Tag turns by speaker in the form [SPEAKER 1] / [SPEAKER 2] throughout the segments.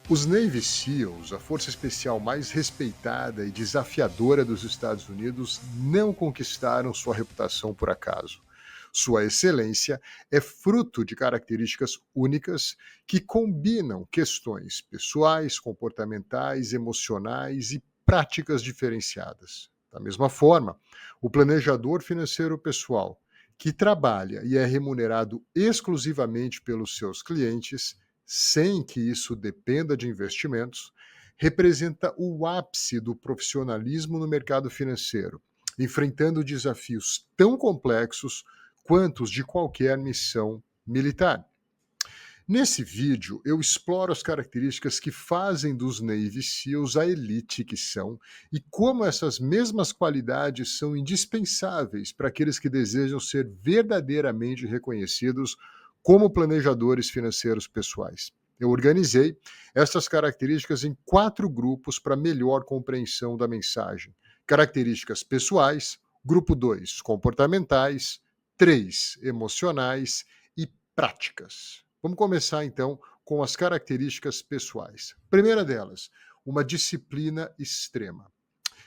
[SPEAKER 1] Os Navy SEALs, a força especial mais respeitada e desafiadora dos Estados Unidos, não conquistaram sua reputação por acaso. Sua excelência é fruto de características únicas que combinam questões pessoais, comportamentais, emocionais e práticas diferenciadas. Da mesma forma, o planejador financeiro pessoal, que trabalha e é remunerado exclusivamente pelos seus clientes, sem que isso dependa de investimentos, representa o ápice do profissionalismo no mercado financeiro, enfrentando desafios tão complexos quanto os de qualquer missão militar. Nesse vídeo, eu exploro as características que fazem dos Navy SEALs a elite que são e como essas mesmas qualidades são indispensáveis para aqueles que desejam ser verdadeiramente reconhecidos como planejadores financeiros pessoais. Eu organizei essas características em 4 grupos para melhor compreensão da mensagem. Características pessoais, grupo 2, comportamentais, 3, emocionais e práticas. Vamos começar então com as características pessoais. Primeira delas, uma disciplina extrema.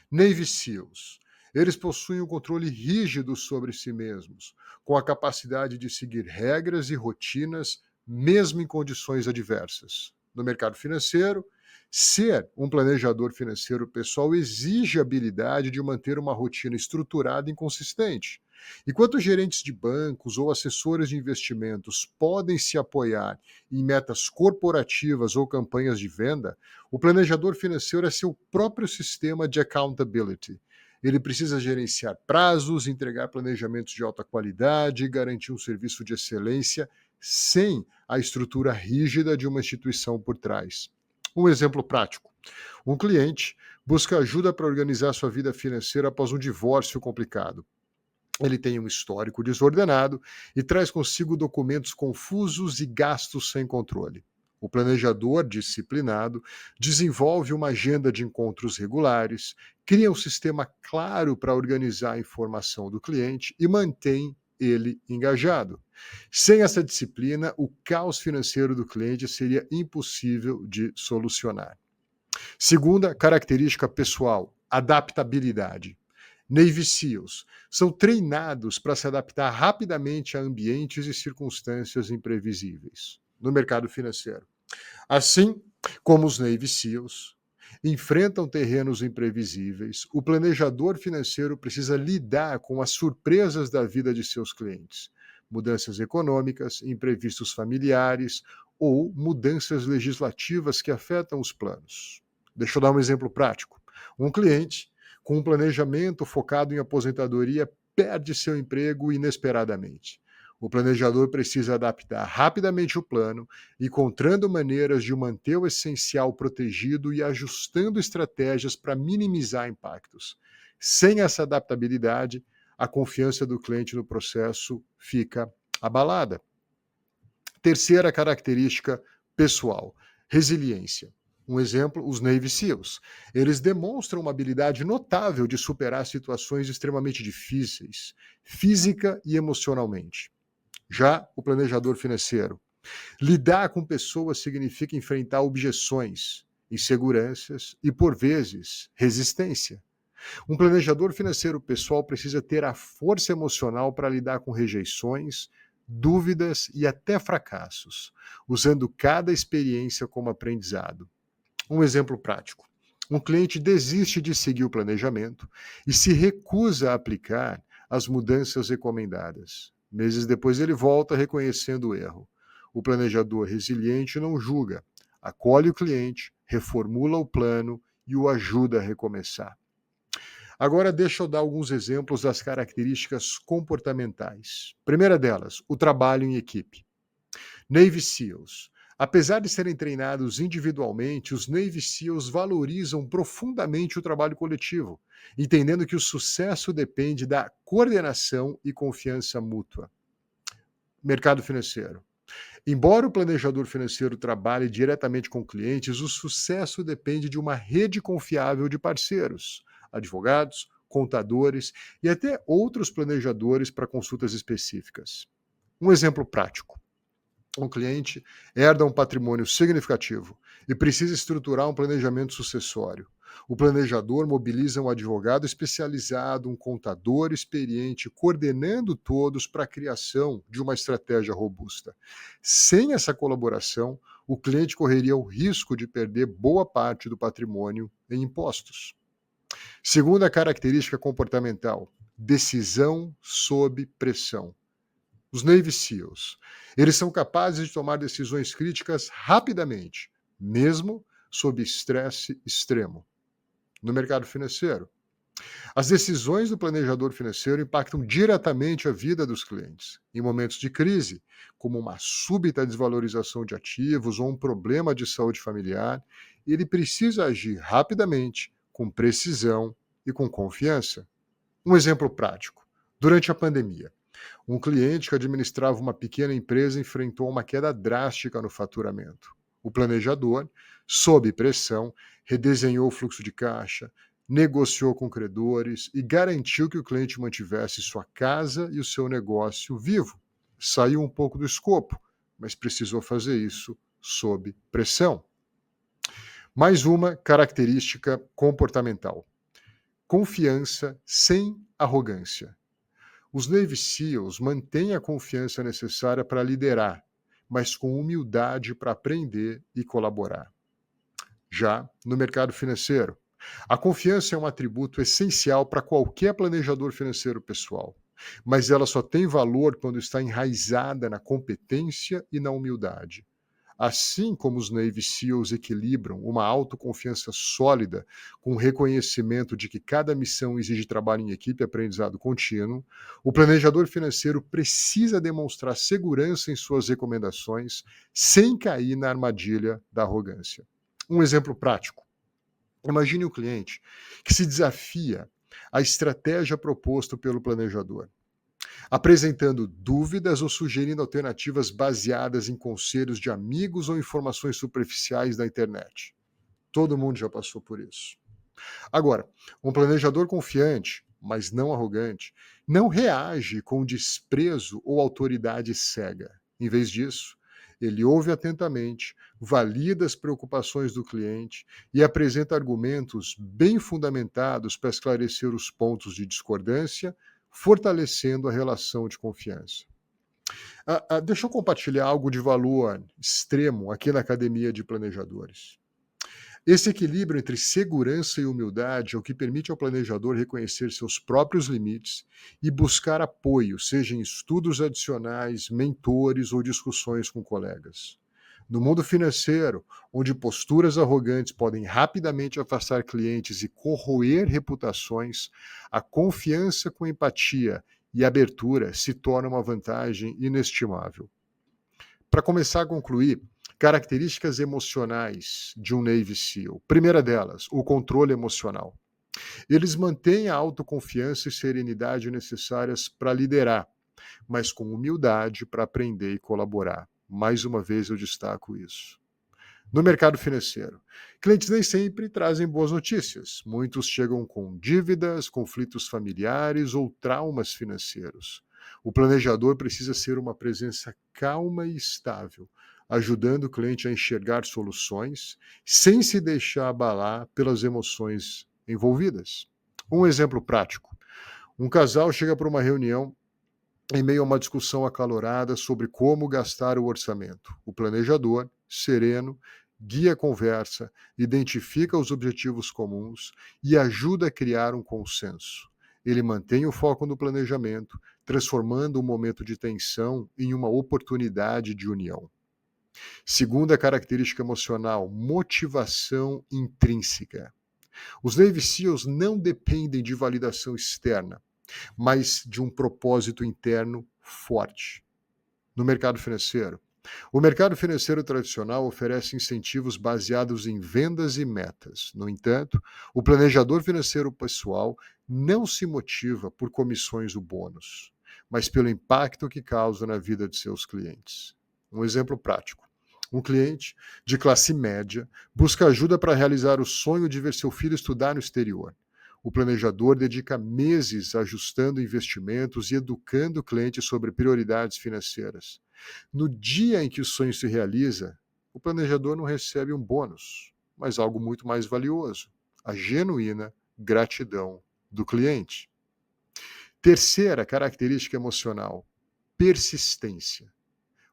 [SPEAKER 1] Navy SEALs. Eles possuem um controle rígido sobre si mesmos, com a capacidade de seguir regras e rotinas, mesmo em condições adversas. No mercado financeiro, ser um planejador financeiro pessoal exige a habilidade de manter uma rotina estruturada e consistente. Enquanto gerentes de bancos ou assessores de investimentos podem se apoiar em metas corporativas ou campanhas de venda, o planejador financeiro é seu próprio sistema de accountability. Ele precisa gerenciar prazos, entregar planejamentos de alta qualidade e garantir um serviço de excelência sem a estrutura rígida de uma instituição por trás. Um exemplo prático. Um cliente busca ajuda para organizar sua vida financeira após um divórcio complicado. Ele tem um histórico desordenado e traz consigo documentos confusos e gastos sem controle. O planejador disciplinado desenvolve uma agenda de encontros regulares, cria um sistema claro para organizar a informação do cliente e mantém ele engajado. Sem essa disciplina, o caos financeiro do cliente seria impossível de solucionar. Segunda característica pessoal, adaptabilidade. Navy SEALs são treinados para se adaptar rapidamente a ambientes e circunstâncias imprevisíveis no mercado financeiro. Assim como os Navy SEALs enfrentam terrenos imprevisíveis, o planejador financeiro precisa lidar com as surpresas da vida de seus clientes, mudanças econômicas, imprevistos familiares ou mudanças legislativas que afetam os planos. Deixa eu dar um exemplo prático. Um cliente com um planejamento focado em aposentadoria perde seu emprego inesperadamente. O planejador precisa adaptar rapidamente o plano, encontrando maneiras de manter o essencial protegido e ajustando estratégias para minimizar impactos. Sem essa adaptabilidade, a confiança do cliente no processo fica abalada. Terceira característica pessoal, resiliência. Um exemplo, os Navy SEALs. Eles demonstram uma habilidade notável de superar situações extremamente difíceis, física e emocionalmente. Já o planejador financeiro. Lidar com pessoas significa enfrentar objeções, inseguranças e, por vezes, resistência. Um planejador financeiro pessoal precisa ter a força emocional para lidar com rejeições, dúvidas e até fracassos, usando cada experiência como aprendizado. Um exemplo prático. Um cliente desiste de seguir o planejamento e se recusa a aplicar as mudanças recomendadas. Meses depois ele volta reconhecendo o erro. O planejador resiliente não julga, acolhe o cliente, reformula o plano e o ajuda a recomeçar. Agora deixa eu dar alguns exemplos das características comportamentais. Primeira delas, o trabalho em equipe. Navy SEALs. Apesar de serem treinados individualmente, os Navy SEALs valorizam profundamente o trabalho coletivo, entendendo que o sucesso depende da coordenação e confiança mútua. Mercado financeiro. Embora o planejador financeiro trabalhe diretamente com clientes, o sucesso depende de uma rede confiável de parceiros, advogados, contadores e até outros planejadores para consultas específicas. Um exemplo prático. Um cliente herda um patrimônio significativo e precisa estruturar um planejamento sucessório. O planejador mobiliza um advogado especializado, um contador experiente, coordenando todos para a criação de uma estratégia robusta. Sem essa colaboração, o cliente correria o risco de perder boa parte do patrimônio em impostos. Segunda característica comportamental: decisão sob pressão. Os Navy SEALs. Eles são capazes de tomar decisões críticas rapidamente, mesmo sob estresse extremo. No mercado financeiro, as decisões do planejador financeiro impactam diretamente a vida dos clientes. Em momentos de crise, como uma súbita desvalorização de ativos ou um problema de saúde familiar, ele precisa agir rapidamente, com precisão e com confiança. Um exemplo prático: durante a pandemia, um cliente que administrava uma pequena empresa enfrentou uma queda drástica no faturamento. O planejador, sob pressão, redesenhou o fluxo de caixa, negociou com credores e garantiu que o cliente mantivesse sua casa e o seu negócio vivo. Saiu um pouco do escopo, mas precisou fazer isso sob pressão. Mais uma característica comportamental: confiança sem arrogância. Os Navy SEALs mantêm a confiança necessária para liderar, mas com humildade para aprender e colaborar. Já no mercado financeiro, a confiança é um atributo essencial para qualquer planejador financeiro pessoal, mas ela só tem valor quando está enraizada na competência e na humildade. Assim como os Navy SEALs equilibram uma autoconfiança sólida com o reconhecimento de que cada missão exige trabalho em equipe e aprendizado contínuo, o planejador financeiro precisa demonstrar segurança em suas recomendações sem cair na armadilha da arrogância. Um exemplo prático: imagine um cliente que se desafia à estratégia proposta pelo planejador, apresentando dúvidas ou sugerindo alternativas baseadas em conselhos de amigos ou informações superficiais da internet. Todo mundo já passou por isso. Agora, um planejador confiante, mas não arrogante, não reage com desprezo ou autoridade cega. Em vez disso, ele ouve atentamente, valida as preocupações do cliente e apresenta argumentos bem fundamentados para esclarecer os pontos de discordância, fortalecendo a relação de confiança. Deixa eu compartilhar algo de valor extremo aqui na Academia de Planejadores. Esse equilíbrio entre segurança e humildade é o que permite ao planejador reconhecer seus próprios limites e buscar apoio, seja em estudos adicionais, mentores ou discussões com colegas. No mundo financeiro, onde posturas arrogantes podem rapidamente afastar clientes e corroer reputações, a confiança com empatia e abertura se torna uma vantagem inestimável. Para começar a concluir, características emocionais de um Navy SEAL. Primeira delas, o controle emocional. Eles mantêm a autoconfiança e serenidade necessárias para liderar, mas com humildade para aprender e colaborar. Mais uma vez eu destaco isso. No mercado financeiro, clientes nem sempre trazem boas notícias. Muitos chegam com dívidas, conflitos familiares ou traumas financeiros. O planejador precisa ser uma presença calma e estável, ajudando o cliente a enxergar soluções sem se deixar abalar pelas emoções envolvidas. Um exemplo prático: um casal chega para uma reunião em meio a uma discussão acalorada sobre como gastar o orçamento. O planejador, sereno, guia a conversa, identifica os objetivos comuns e ajuda a criar um consenso. Ele mantém o foco no planejamento, transformando um momento de tensão em uma oportunidade de união. Segunda característica emocional: motivação intrínseca. Os Navy SEALs não dependem de validação externa, mas de um propósito interno forte. No mercado financeiro, o mercado financeiro tradicional oferece incentivos baseados em vendas e metas. No entanto, o planejador financeiro pessoal não se motiva por comissões ou bônus, mas pelo impacto que causa na vida de seus clientes. Um exemplo prático: um cliente de classe média busca ajuda para realizar o sonho de ver seu filho estudar no exterior. O planejador dedica meses ajustando investimentos e educando o cliente sobre prioridades financeiras. No dia em que o sonho se realiza, o planejador não recebe um bônus, mas algo muito mais valioso: a genuína gratidão do cliente. Terceira característica emocional: persistência.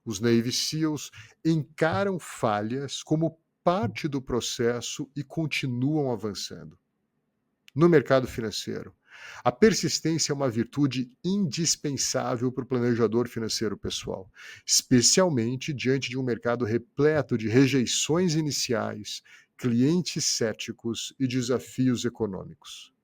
[SPEAKER 1] Os Navy SEALs encaram falhas como parte do processo e continuam avançando. No mercado financeiro, a persistência é uma virtude indispensável para o planejador financeiro pessoal, especialmente diante de um mercado repleto de rejeições iniciais, clientes céticos e desafios econômicos.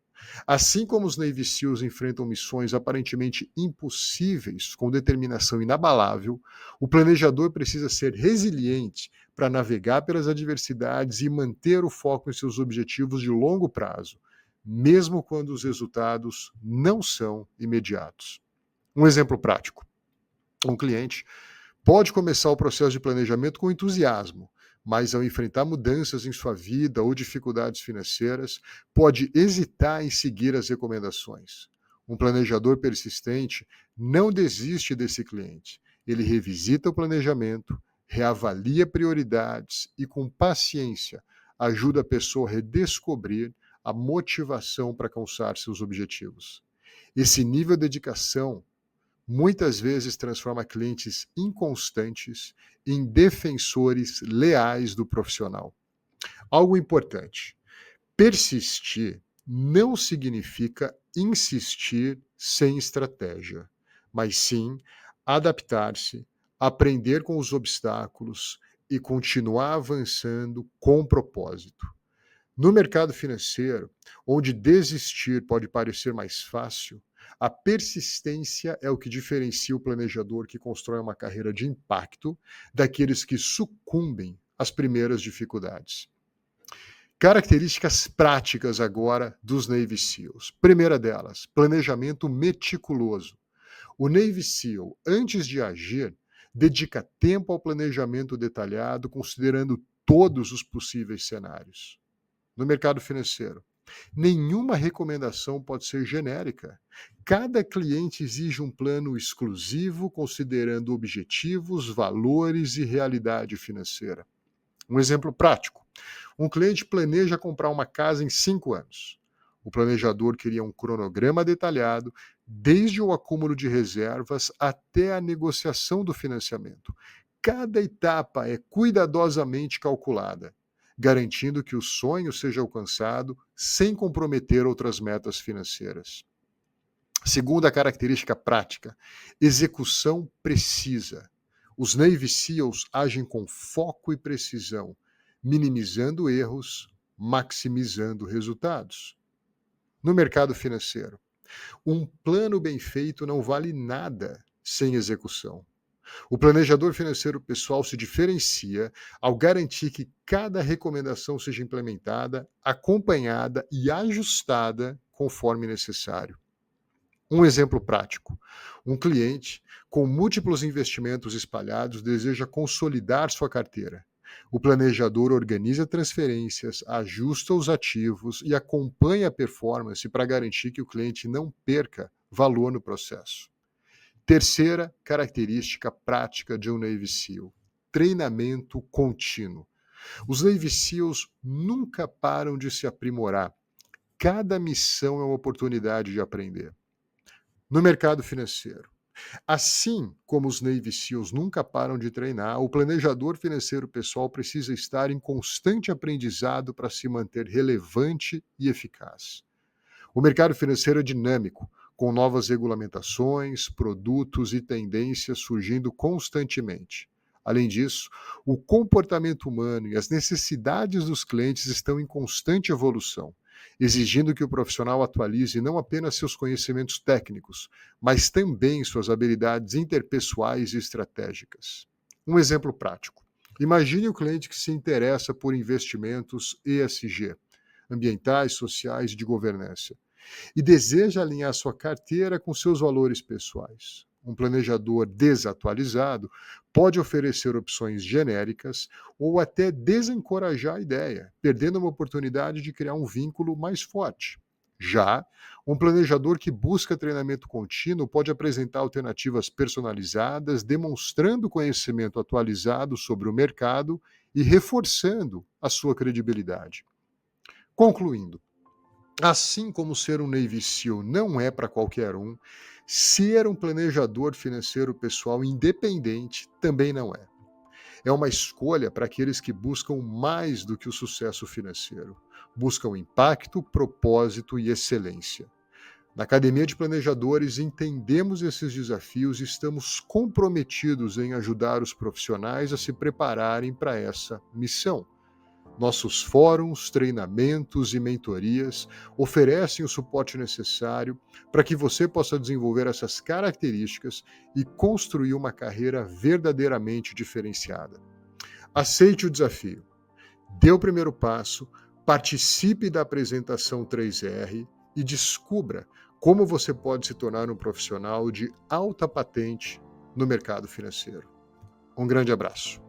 [SPEAKER 1] Assim como os Navy SEALs enfrentam missões aparentemente impossíveis com determinação inabalável, o planejador precisa ser resiliente para navegar pelas adversidades e manter o foco em seus objetivos de longo prazo, mesmo quando os resultados não são imediatos. Um exemplo prático: um cliente pode começar o processo de planejamento com entusiasmo, mas ao enfrentar mudanças em sua vida ou dificuldades financeiras, pode hesitar em seguir as recomendações. Um planejador persistente não desiste desse cliente. Ele revisita o planejamento, reavalia prioridades e, com paciência, ajuda a pessoa a redescobrir a motivação para alcançar seus objetivos. Esse nível de dedicação muitas vezes transforma clientes inconstantes em defensores leais do profissional. Algo importante: persistir não significa insistir sem estratégia, mas sim adaptar-se, aprender com os obstáculos e continuar avançando com propósito. No mercado financeiro, onde desistir pode parecer mais fácil, a persistência é o que diferencia o planejador que constrói uma carreira de impacto daqueles que sucumbem às primeiras dificuldades. Características práticas agora dos Navy SEALs. Primeira delas, planejamento meticuloso. O Navy SEAL, antes de agir, dedica tempo ao planejamento detalhado, considerando todos os possíveis cenários. No mercado financeiro, nenhuma recomendação pode ser genérica. Cada cliente exige um plano exclusivo, considerando objetivos, valores e realidade financeira. Um exemplo prático: um cliente planeja comprar uma casa em 5 anos. O planejador cria um cronograma detalhado, desde o acúmulo de reservas até a negociação do financiamento. Cada etapa é cuidadosamente calculada, garantindo que o sonho seja alcançado sem comprometer outras metas financeiras. Segunda característica prática: execução precisa. Os Navy SEALs agem com foco e precisão, minimizando erros, maximizando resultados. No mercado financeiro, um plano bem feito não vale nada sem execução. O planejador financeiro pessoal se diferencia ao garantir que cada recomendação seja implementada, acompanhada e ajustada conforme necessário. Um exemplo prático: um cliente com múltiplos investimentos espalhados deseja consolidar sua carteira. O planejador organiza transferências, ajusta os ativos e acompanha a performance para garantir que o cliente não perca valor no processo. Terceira característica prática de um Navy SEAL: treinamento contínuo. Os Navy SEALs nunca param de se aprimorar. Cada missão é uma oportunidade de aprender. No mercado financeiro, assim como os Navy SEALs nunca param de treinar, o planejador financeiro pessoal precisa estar em constante aprendizado para se manter relevante e eficaz. O mercado financeiro é dinâmico, com novas regulamentações, produtos e tendências surgindo constantemente. Além disso, o comportamento humano e as necessidades dos clientes estão em constante evolução, exigindo que o profissional atualize não apenas seus conhecimentos técnicos, mas também suas habilidades interpessoais e estratégicas. Um exemplo prático: imagine o cliente que se interessa por investimentos ESG, ambientais, sociais e de governança, e deseja alinhar sua carteira com seus valores pessoais. Um planejador desatualizado pode oferecer opções genéricas ou até desencorajar a ideia, perdendo uma oportunidade de criar um vínculo mais forte. Já um planejador que busca treinamento contínuo pode apresentar alternativas personalizadas, demonstrando conhecimento atualizado sobre o mercado e reforçando a sua credibilidade. Concluindo, assim como ser um Navy SEAL não é para qualquer um, ser um planejador financeiro pessoal independente também não é. É uma escolha para aqueles que buscam mais do que o sucesso financeiro. Buscam impacto, propósito e excelência. Na Academia de Planejadores, entendemos esses desafios e estamos comprometidos em ajudar os profissionais a se prepararem para essa missão. Nossos fóruns, treinamentos e mentorias oferecem o suporte necessário para que você possa desenvolver essas características e construir uma carreira verdadeiramente diferenciada. Aceite o desafio, dê o primeiro passo, participe da apresentação 3R e descubra como você pode se tornar um profissional de alta patente no mercado financeiro. Um grande abraço.